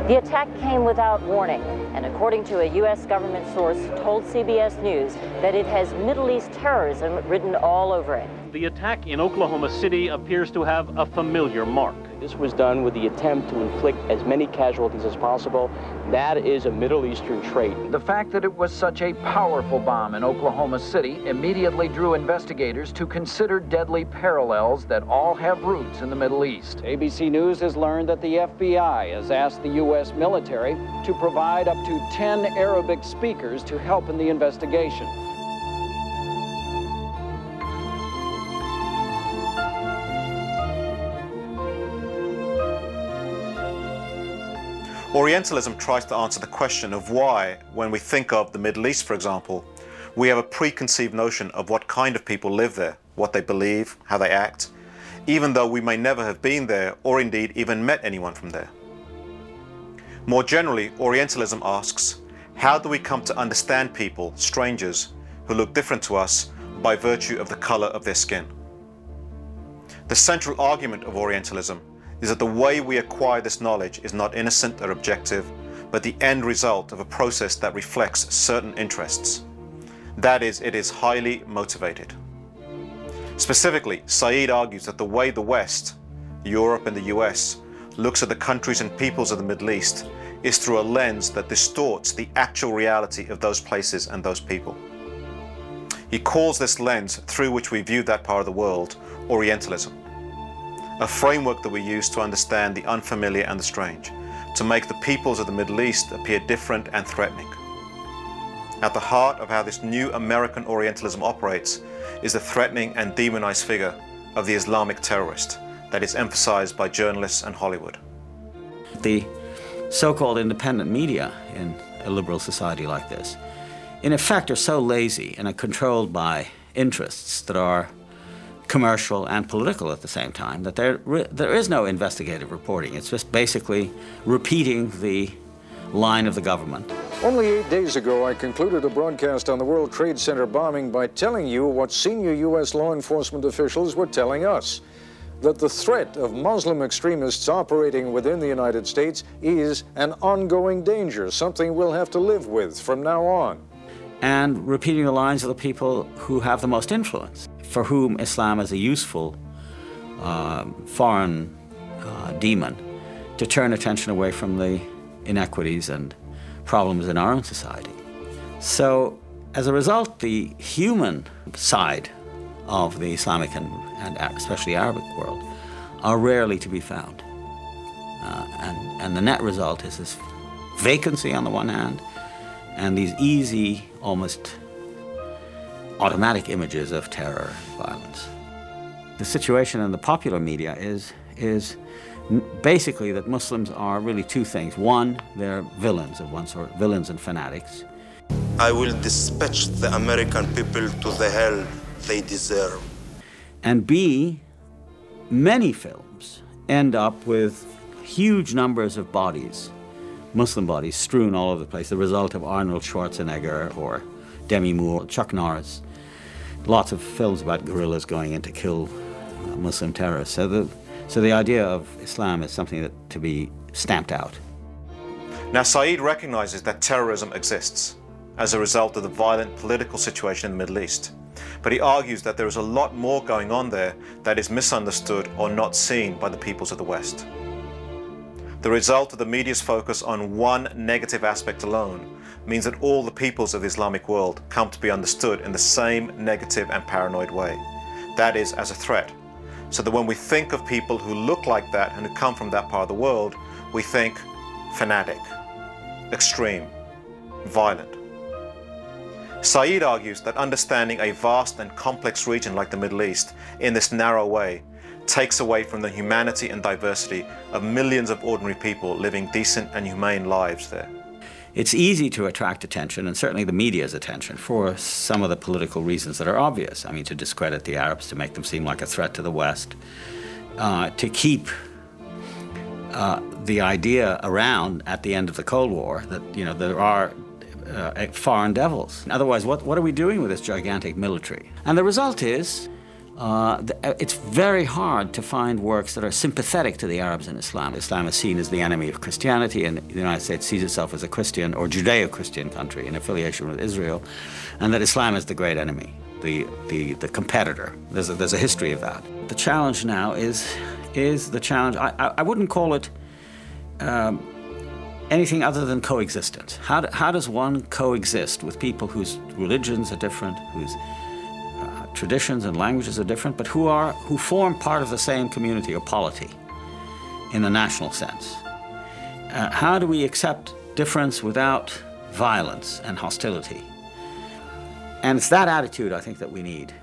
The attack came without warning, and according to a U.S. government source, told CBS News that it has Middle East terrorism written all over it. The attack in Oklahoma City appears to have a familiar mark. This was done with the attempt to inflict as many casualties as possible. That is a Middle Eastern trait. The fact that it was such a powerful bomb in Oklahoma City immediately drew investigators to consider deadly parallels that all have roots in the Middle East. ABC News has learned that the FBI has asked the U.S. military to provide up to 10 Arabic speakers to help in the investigation. Orientalism tries to answer the question of why, when we think of the Middle East, for example, we have a preconceived notion of what kind of people live there, what they believe, how they act, even though we may never have been there or indeed even met anyone from there. More generally, Orientalism asks, how do we come to understand people, strangers, who look different to us by virtue of the color of their skin? The central argument of Orientalism is that the way we acquire this knowledge is not innocent or objective, but the end result of a process that reflects certain interests. That is, it is highly motivated. Specifically, Said argues that the way the West, Europe and the US, looks at the countries and peoples of the Middle East is through a lens that distorts the actual reality of those places and those people. He calls this lens through which we view that part of the world Orientalism, a framework that we use to understand the unfamiliar and the strange, to make the peoples of the Middle East appear different and threatening. At the heart of how this new American Orientalism operates is the threatening and demonized figure of the Islamic terrorist that is emphasized by journalists and Hollywood. The so-called independent media in a liberal society like this, in effect, are so lazy and are controlled by interests that are commercial and political at the same time, that there is no investigative reporting. It's just basically repeating the line of the government. Only 8 days ago, I concluded a broadcast on the World Trade Center bombing by telling you what senior U.S. law enforcement officials were telling us, that the threat of Muslim extremists operating within the United States is an ongoing danger, something we'll have to live with from now on. And repeating the lines of the people who have the most influence, for whom Islam is a useful foreign demon to turn attention away from the inequities and problems in our own society. So, as a result, the human side of the Islamic and especially Arabic world are rarely to be found. And the net result is this vacancy on the one hand, and these easy, almost automatic images of terror and violence. The situation in the popular media is basically that Muslims are really two things. One, they're villains of one sort, villains and fanatics. I will dispatch the American people to the hell they deserve. And B, many films end up with huge numbers of bodies, Muslim bodies, strewn all over the place, the result of Arnold Schwarzenegger or Demi Moore, Chuck Norris. Lots of films about guerrillas going in to kill Muslim terrorists. So the idea of Islam is something to be stamped out. Now, Said recognizes that terrorism exists as a result of the violent political situation in the Middle East. But he argues that there is a lot more going on there that is misunderstood or not seen by the peoples of the West. The result of the media's focus on one negative aspect alone means that all the peoples of the Islamic world come to be understood in the same negative and paranoid way. That is, as a threat. So that when we think of people who look like that and who come from that part of the world, we think fanatic, extreme, violent. Said argues that understanding a vast and complex region like the Middle East in this narrow way takes away from the humanity and diversity of millions of ordinary people living decent and humane lives there. It's easy to attract attention, and certainly the media's attention, for some of the political reasons that are obvious. I mean, to discredit the Arabs, to make them seem like a threat to the West, to keep the idea around at the end of the Cold War that, you know, there are foreign devils. Otherwise, what are we doing with this gigantic military? And the result is It's very hard to find works that are sympathetic to the Arabs and Islam. Islam is seen as the enemy of Christianity, and the United States sees itself as a Christian or Judeo-Christian country in affiliation with Israel, and that Islam is the great enemy, the competitor. There's a history of that. The challenge now is the challenge. I wouldn't call it anything other than coexistence. How does one coexist with people whose religions are different, whose traditions and languages are different, but who form part of the same community or polity in the national sense? How do we accept difference without violence and hostility? And it's that attitude, I think, that we need.